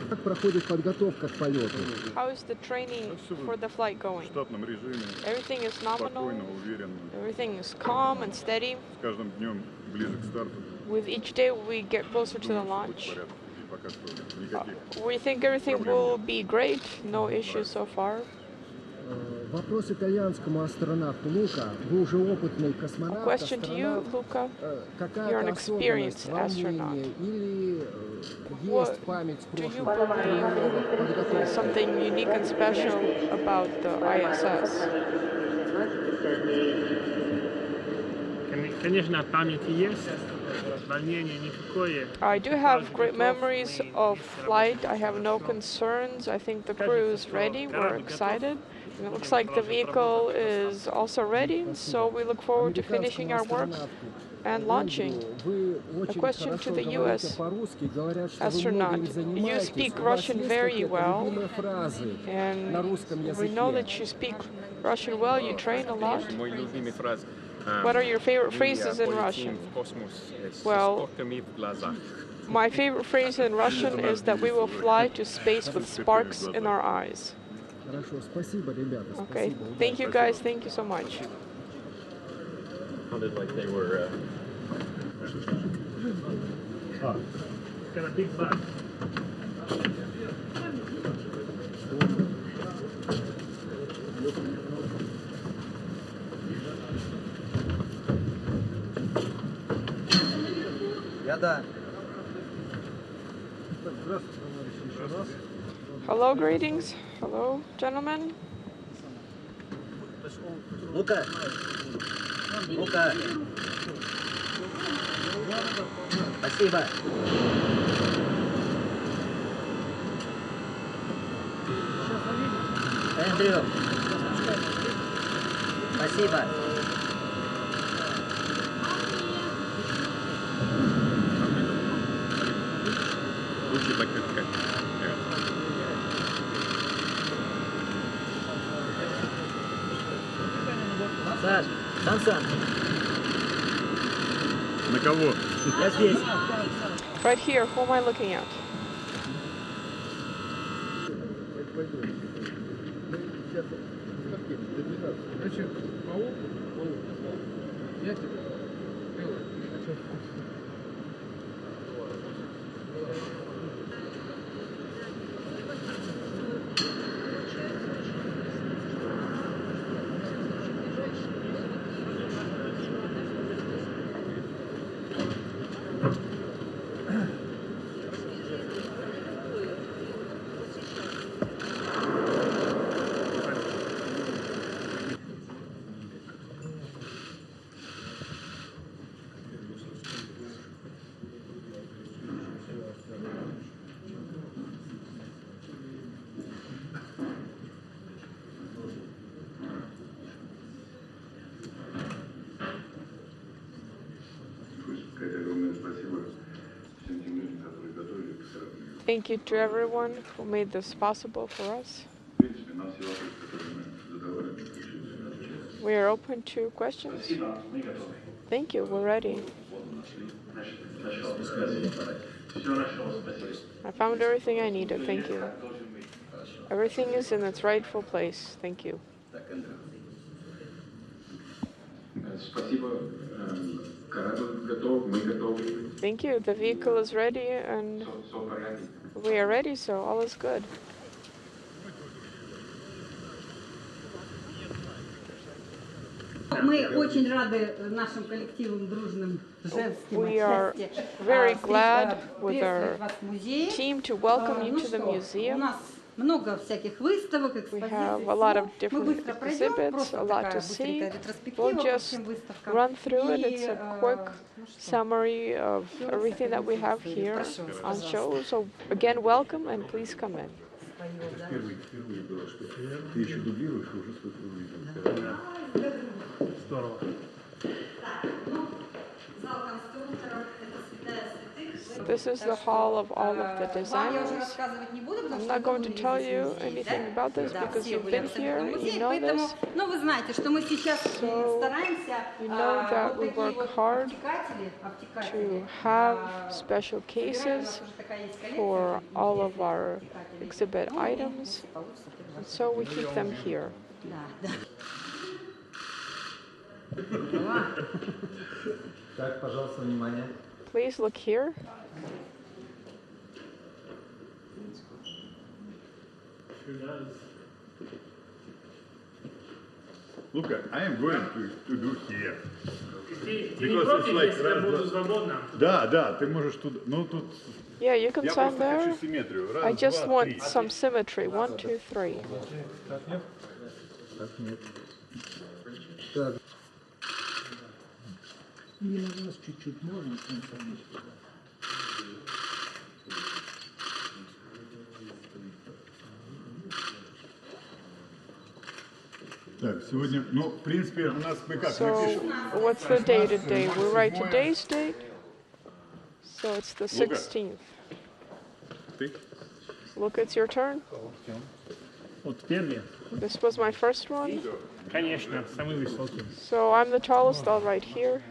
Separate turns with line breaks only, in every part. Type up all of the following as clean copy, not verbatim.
Как проходит подготовка к полету?
How is the training for the flight going? Everything is nominal. Everything is calm and steady. With each day we get closer to the launch. We think everything will be great. No issues so far.
Вопрос итальянскому астронавту Лука. Вы уже опытный
A
космонавт,
question to you, Luca. You're an experienced astronaut.
Или
What
есть память
do you
прошлых
believe is something unique and special about the ISS?
Конечно, память есть, волнение никакое.
I do have great memories of flight. I have no concerns. I think the crew is ready. We're excited. And it looks like the vehicle is also ready, so we look forward to finishing our work and launching. A question to the US astronaut. You speak Russian very well, and we know that you speak Russian well. You train a lot. What are your favorite phrases in Russian? Well, my favorite phrase in Russian is that we will fly to space with sparks in our eyes. Okay, thank you guys, thank you so much.
Sounded like they were
Got a big bug.
Hello, greetings. Hello, gentlemen.
Luca. Luca. Спасибо. Эндрю. Спасибо.
звучит like this.
Саш, Сан.
На кого?
Я здесь.
Right here, who am I looking at? Thank you to everyone who made this possible for us. We are open to questions. Thank you, we're ready. I found everything I needed, thank you. Everything is in its rightful place, thank you. Thank you, the vehicle is ready and we are ready, so all is good. We are very glad with our team to welcome you to the museum. We have a lot of different exhibits, a lot to see. We'll just run through it. It's a quick summary of everything that we have here on show. So again, welcome and please come in. This is the hall of all of the designers. I'm not going to tell you anything about this because you've been here, you know this. So you know that we work hard to have special cases for all of our exhibit items, and so we keep them here.
Так, пожалуйста, внимание.
Please look here.
Look, I am going to do here.
Ты не против, если я буду свободна?
Да, ты можешь туда. Ну тут.
Yeah, you can
Я
stand
просто
there.
хочу симметрию. Раз,
I just
два,
want
три.
some symmetry. 1, 2, 3.
Так, нет. Так. И на вас чуть-чуть можно.
Так, сегодня, ну, в принципе, у нас мы как, мы
So,
пишем.
what's the date today? We write today's date. So it's the 16th.
Ты?
Look, it's your turn.
Вот первый.
This was my first one.
Конечно, самый высокий.
So I'm the tallest. I'll write here.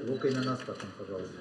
Лукай на нас потом, пожалуйста.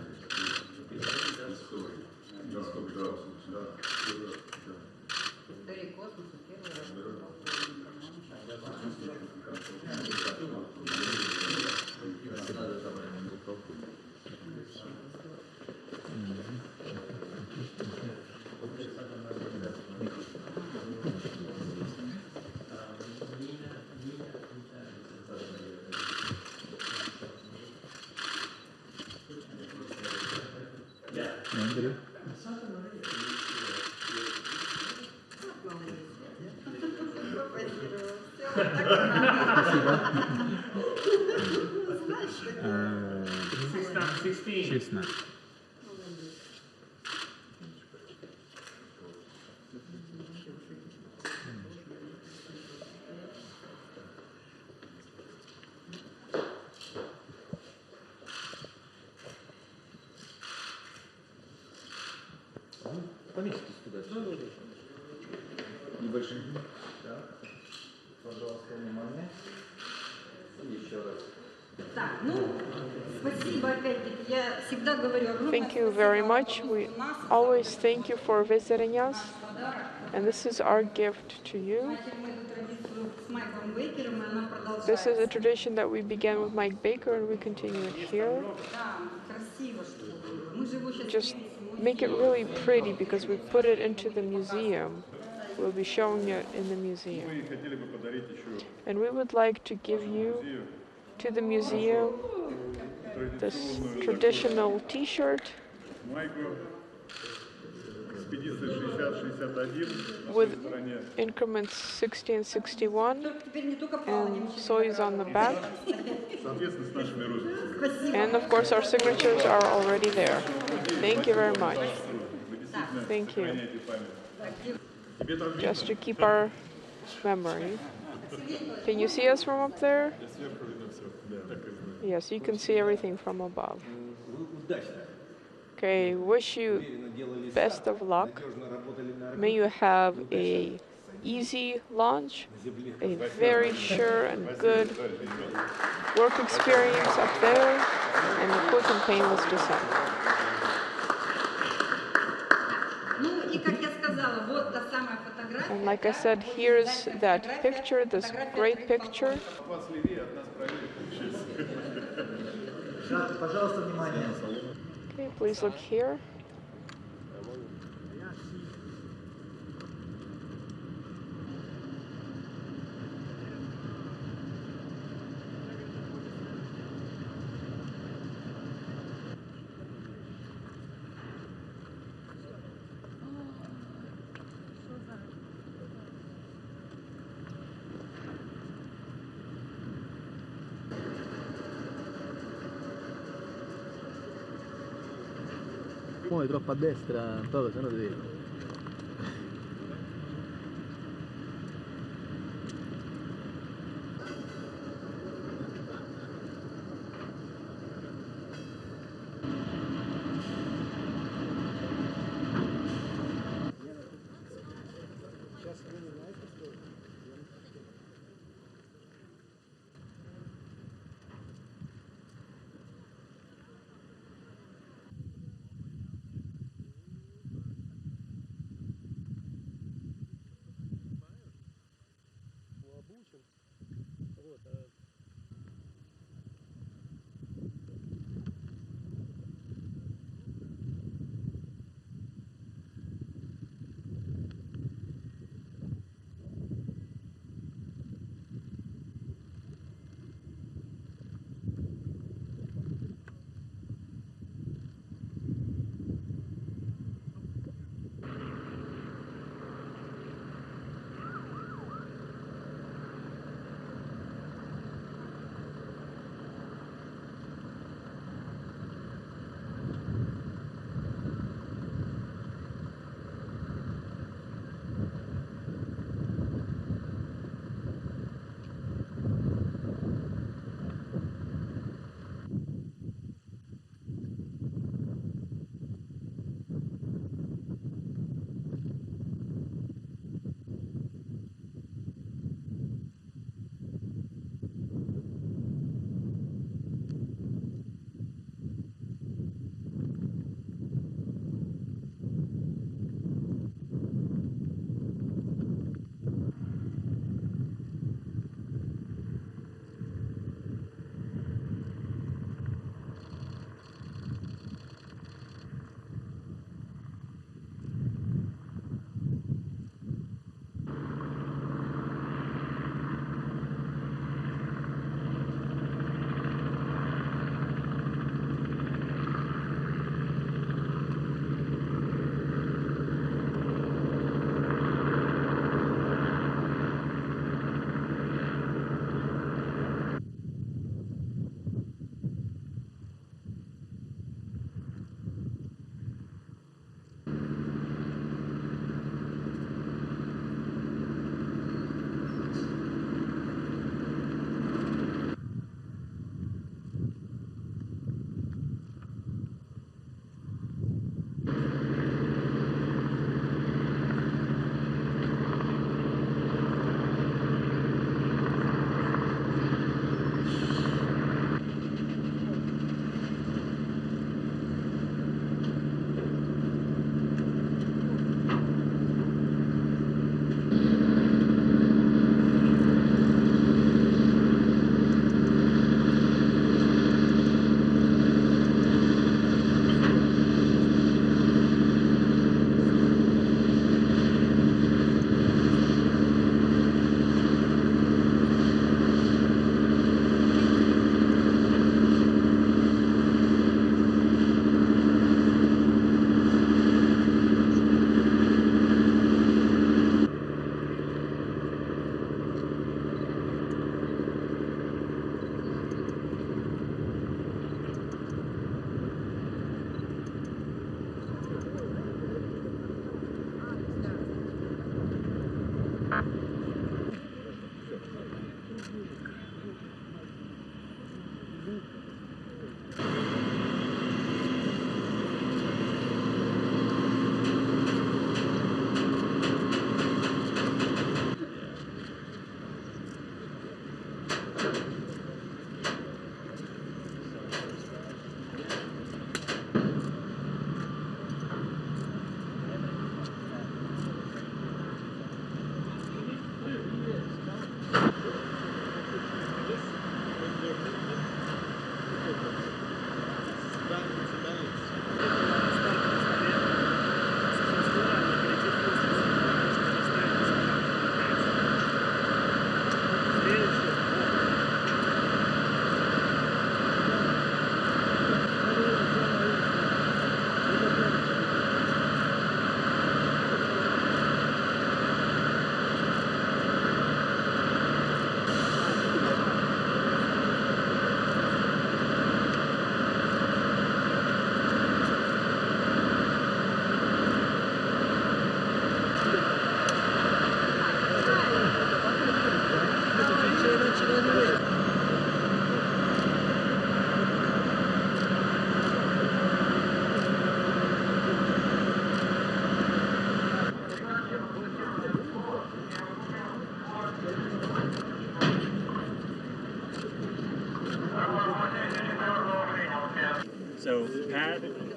Андрей. Спасибо. 16. Поместитесь туда. Небольшим. Да. Пожалуйста, внимание. И еще раз.
Так, ну, спасибо опять-таки. Я всегда говорю огромное
Thank you very much. We always thank you for visiting us. And this is our gift to you. This is a tradition that we began with Mike Baker and we continue it here. Just make it really pretty because we put it into the museum. We'll be showing it in the museum. And we would like to give you to the museum this traditional t-shirt with increments 60 and 61 and soys on the back. And of course our signatures are already there. Thank you very much. Thank you. Just to keep our memory. Can you see us from up there? Yes, you can see everything from above. Okay, wish you best of luck. May you have a easy launch, a very sure and good work experience up there, and a quick and painless descent. And like I said, here's that picture, this great picture.
Пожалуйста, внимание.
Okay, please look here.
Muovi troppo a destra, Paolo, se no ti...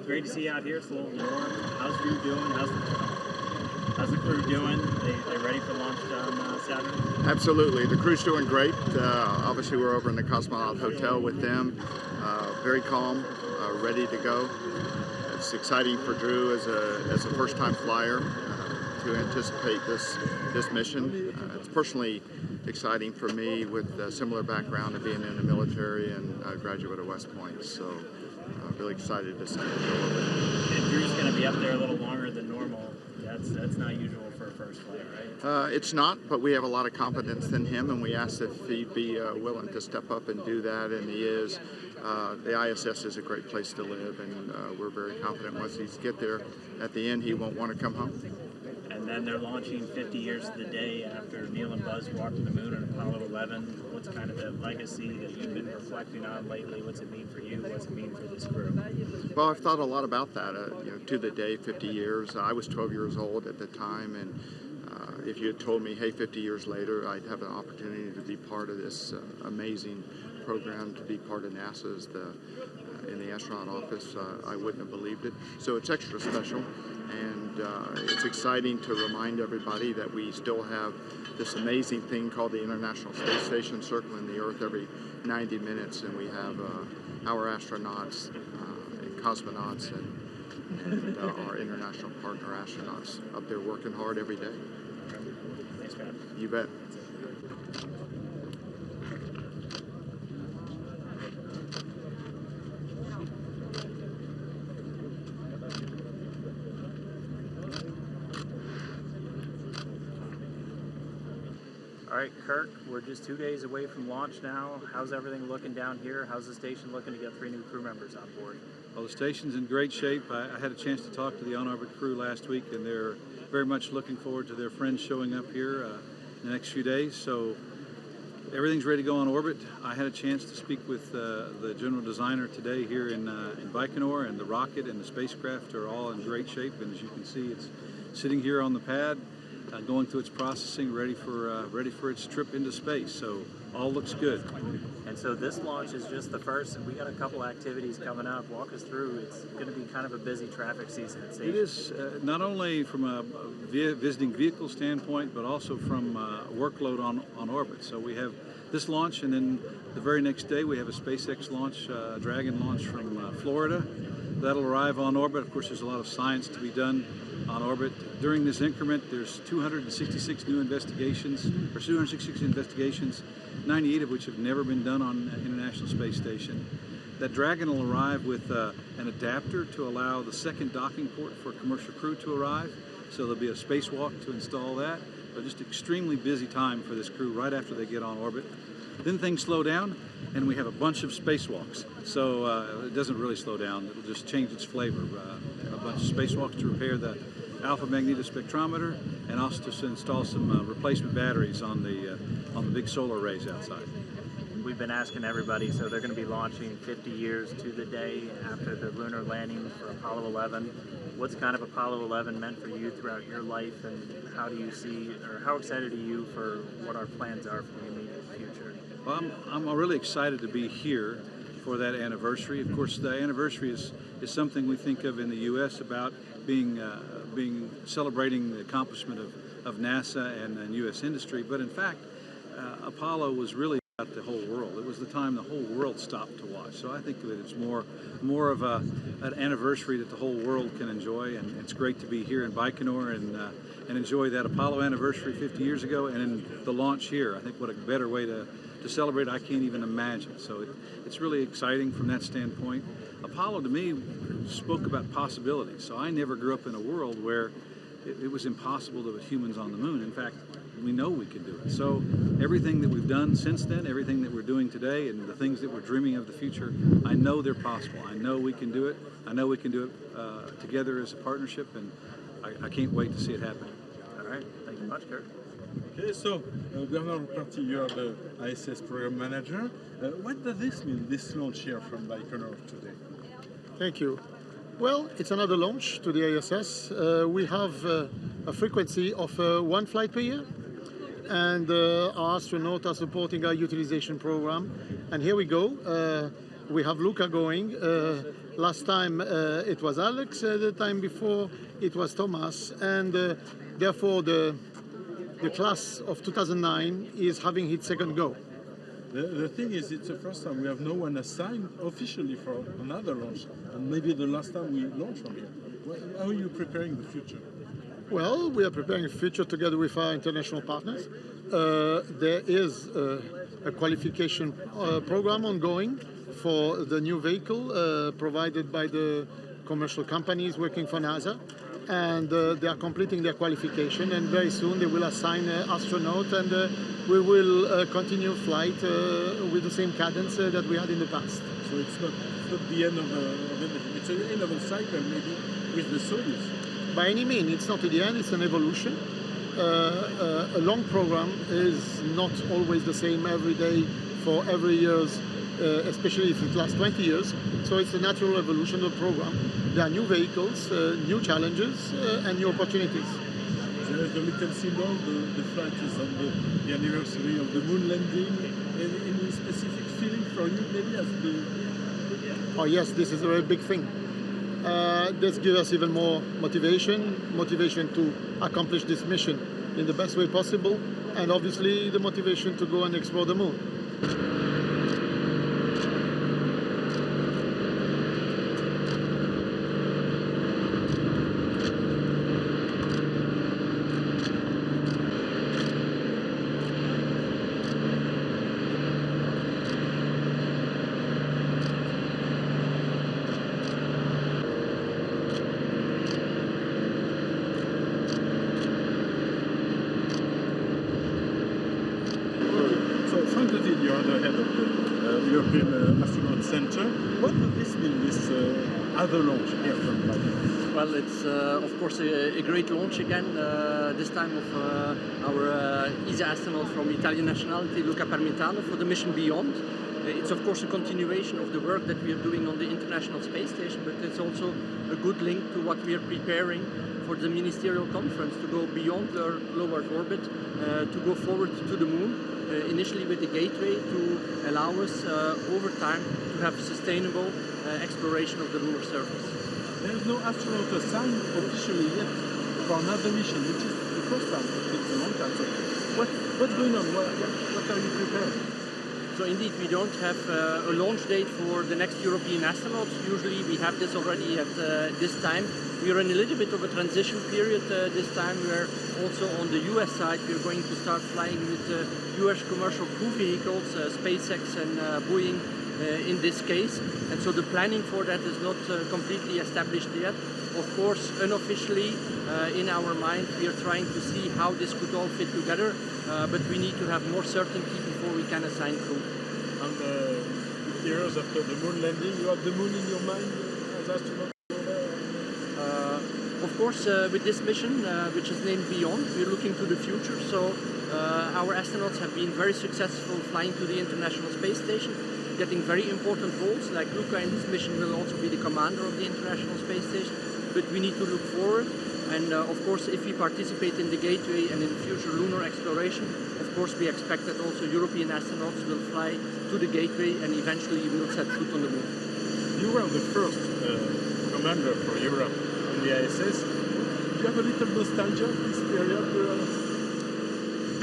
great to see you out here. It's a little warm. How's you doing? How's the crew doing? They ready for launch on Saturday?
Absolutely. The crew's doing great. Obviously, we're over in the Cosmonaut Hotel with them. Very calm, ready to go. It's exciting for Drew as a first-time flyer to anticipate this mission. It's personally exciting for me with a similar background of being in the military and a graduate of West Point. So really excited to see it go over.
And Drew's going to be up there a little longer than normal. That's not usual for a first flight, right?
It's not, but we have a lot of confidence in him, and we asked if he'd be willing to step up and do that, and he is. The ISS is a great place to live, and we're very confident once he gets there, at the end, he won't want to come home.
And then they're launching 50 years to the day after Neil and Buzz walked to the moon on Apollo 11. What's kind of the legacy that you've been reflecting on lately? What's it mean for you? What's it mean for this crew?
Well, I've thought a lot about that. To the day, 50 years. I was 12 years old at the time, and if you had told me, hey, 50 years later, I'd have an opportunity to be part of this amazing program, to be part of NASA's in the astronaut office, I wouldn't have believed it. So it's extra special, and it's exciting to remind everybody that we still have this amazing thing called the International Space Station circling the Earth every 90 minutes, and we have our astronauts and cosmonauts and our international partner astronauts up there working hard every day.
Thanks, man.
You bet.
All right, Kirk, we're just 2 days away from launch now. How's everything looking down here? How's the station looking to get 3 new crew members on board?
Well, the station's in great shape. I had a chance to talk to the on-orbit crew last week, and they're very much looking forward to their friends showing up here in the next few days. So everything's ready to go on orbit. I had a chance to speak with the general designer today here in Baikonur, and the rocket and the spacecraft are all in great shape. And as you can see, it's sitting here on the pad, going through its processing, ready for its trip into space. So all looks good.
And so this launch is just the first, and we got a couple activities coming up. Walk us through. It's going to be kind of a busy traffic season at station.
It is not only from a visiting vehicle standpoint, but also from workload on orbit. So we have this launch, and then the very next day we have a SpaceX launch, Dragon launch from Florida. That'll arrive on orbit. Of course, there's a lot of science to be done on orbit. During this increment, there's 266 new investigations, or 266 investigations, 98 of which have never been done on an International Space Station. That Dragon will arrive with an adapter to allow the second docking port for commercial crew to arrive. So there'll be a spacewalk to install that. But just extremely busy time for this crew right after they get on orbit. Then things slow down, and we have a bunch of spacewalks. So it doesn't really slow down. It'll just change its flavor. A bunch of spacewalks to repair the alpha magnetospectrometer, and also to install some replacement batteries on the big solar arrays outside.
We've been asking everybody, so they're going to be launching 50 years to the day after the lunar landing for Apollo 11. What's kind of Apollo 11 meant for you throughout your life, and how do you see, or how excited are you for what our plans are for the immediate future?
Well, I'm really excited to be here for that anniversary. Of course, the anniversary is something we think of in the U.S. about being celebrating the accomplishment of NASA and U.S. industry, but in fact, Apollo was really about the whole world. It was the time the whole world stopped to watch. So I think of it as more of an anniversary that the whole world can enjoy, and it's great to be here in Baikonur and enjoy that Apollo anniversary 50 years ago, and in the launch here. I think what a better way to celebrate I can't even imagine. So it's really exciting from that standpoint. Apollo to me spoke about possibilities. So I never grew up in a world where it was impossible to put humans on the moon. In fact, we know we can do it. So everything that we've done since then, everything that we're doing today, and the things that we're dreaming of the future, I know they're possible. I know we can do it. I know we can do it together as a partnership, and I can't wait to see it happen.
All right. Thank you much, Kurt.
Okay, so Bernard Party, you're the ISS program manager. What does this mean, this launch here from Baikonur today?
Thank you. Well, it's another launch to the ISS. We have a frequency of 1 flight per year, and our astronauts are supporting our utilization program. And here we go. we have Luca going. Last time it was Alex, the time before it was Thomas, and therefore the class of 2009 is having its second go.
The thing is, it's the first time we have no one assigned officially for another launch, and maybe the last time we launch from here. How are you preparing the future?
Well, we are preparing the future together with our international partners. There is a qualification program ongoing for the new vehicle provided by the commercial companies working for NASA. And they are completing their qualification, and very soon they will assign an astronaut, and we will continue flight with the same cadence that we had in the past.
So it's not the end of anything. It's the end of a cycle, maybe, with the Soyuz.
By any means, it's not the end, it's an evolution. A long program is not always the same every day for every years, especially if it lasts 20 years. So it's a natural evolution of the program. There are new vehicles, new challenges, and new opportunities.
There is the little symbol, the flight is on the anniversary of the moon landing. Any specific feeling for you, maybe, as the...
Oh yes, this is a very big thing. This gives us even more motivation to accomplish this mission in the best way possible, and obviously the motivation to go and explore the moon.
You're the head of the European Astronaut Center. What does this mean, this other launch here from Biden?
Well, it's of course a great launch again, this time of our ESA astronaut from Italian nationality, Luca Parmitano, for the mission Beyond. It's of course a continuation of the work that we are doing on the International Space Station, but it's also a good link to what we are preparing for the ministerial conference, to go beyond our low Earth orbit, to go forward to the moon. Initially with the gateway to allow us over time to have sustainable exploration of the lunar surface.
There is no astronaut assigned officially yet for another mission, which is the first time. It takes a long time. So what's going on? What are you preparing?
So indeed, we don't have a launch date for the next European astronauts. Usually we have this already at this time. We are in a little bit of a transition period this time. We're also on the US side. We're going to start flying with US commercial crew vehicles, SpaceX and Boeing in this case. And so the planning for that is not completely established yet. Of course, unofficially, in our mind, we are trying to see how this could all fit together, but we need to have more certainty before we can assign crew.
And years after the moon landing, you have the moon in your mind as astronaut?
Of course, with this mission, which is named Beyond, we're looking to the future. So our astronauts have been very successful flying to the International Space Station, getting very important roles. Like Luca in this mission will also be the commander of the International Space Station. But we need to look forward. And of course, if we participate in the Gateway and in future lunar exploration, of course we expect that also European astronauts will fly to the Gateway and eventually will set foot on the moon.
You were the first commander for Europe in the ISS. Do you have a little nostalgia of this period?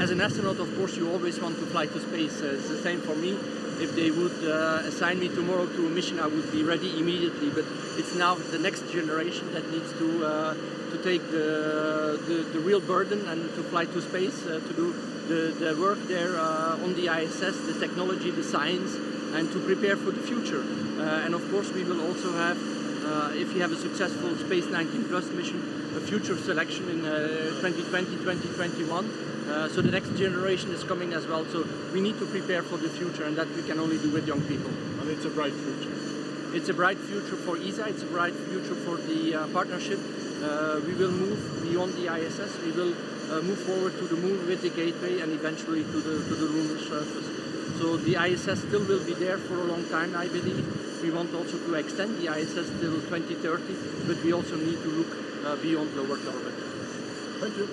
As an astronaut, of course, you always want to fly to space. It's the same for me. If they would assign me tomorrow to a mission, I would be ready immediately. But it's now the next generation that needs to take the real burden and to fly to space, to do the work there on the ISS, the technology, the science, and to prepare for the future. And of course, we will also have, if you have a successful Space 19 Plus mission, a future selection in 2020, 2021. So the next generation is coming as well. So we need to prepare for the future, and that we can only do with young people.
And it's a bright future.
It's a bright future for ESA. It's a bright future for the partnership. We will move beyond the ISS. We will move forward to the moon with the Gateway and eventually to the lunar surface. So the ISS still will be there for a long time, I believe. We want also to extend the ISS till 2030, but we also need to look beyond low Earth orbit.
Thank you.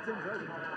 Tim's ready.